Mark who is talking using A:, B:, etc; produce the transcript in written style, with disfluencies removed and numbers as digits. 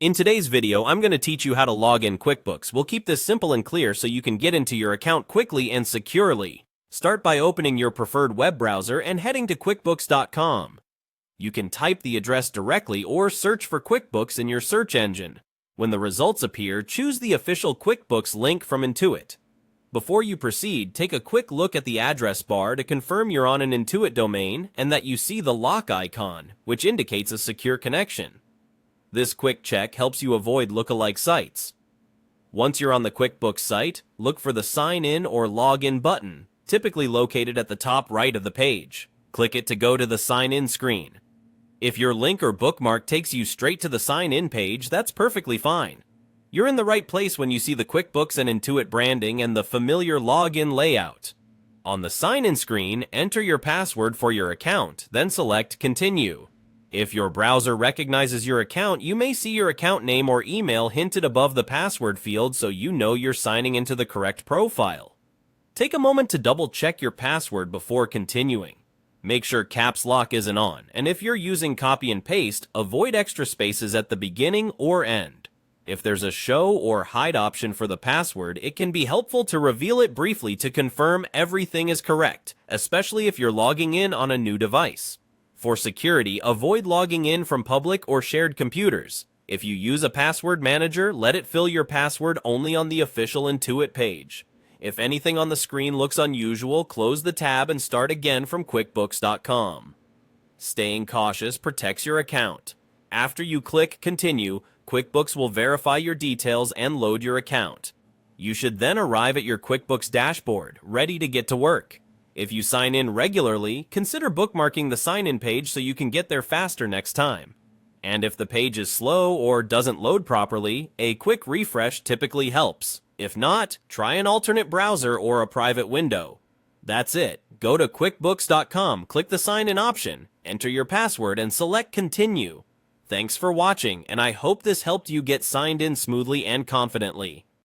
A: In today's video, I'm going to teach you how to log in QuickBooks. We'll keep this simple and clear so you can get into your account quickly and securely. Start by opening your preferred web browser and heading to QuickBooks.com. You can type the address directly or search for QuickBooks in your search engine. When the results appear, choose the official QuickBooks link from Intuit. Before you proceed, take a quick look at the address bar to confirm you're on an Intuit domain and that you see the lock icon, which indicates a secure connection. This quick check helps you avoid lookalike sites. Once you're on the QuickBooks site, look for the Sign In or Log In button, typically located at the top right of the page. Click it to go to the Sign In screen. If your link or bookmark takes you straight to the Sign In page, that's perfectly fine. You're in the right place when you see the QuickBooks and Intuit branding and the familiar login layout. On the Sign In screen, enter your password for your account, then select Continue. If your browser recognizes your account, you may see your account name or email hinted above the password field so you know you're signing into the correct profile. Take a moment to double check your password before continuing. Make sure caps lock isn't on, and if you're using copy and paste, avoid extra spaces at the beginning or end. If there's a show or hide option for the password, it can be helpful to reveal it briefly to confirm everything is correct, especially if you're logging in on a new device. For security, avoid logging in from public or shared computers. If you use a password manager, let it fill your password only on the official Intuit page. If anything on the screen looks unusual, close the tab and start again from QuickBooks.com. Staying cautious protects your account. After you click Continue, QuickBooks will verify your details and load your account. You should then arrive at your QuickBooks dashboard, ready to get to work. If you sign in regularly, consider bookmarking the sign-in page so you can get there faster next time. And if the page is slow or doesn't load properly, a quick refresh typically helps. If not, try an alternate browser or a private window. That's it. Go to QuickBooks.com, click the sign-in option, enter your password, and select Continue. Thanks for watching, and I hope this helped you get signed in smoothly and confidently.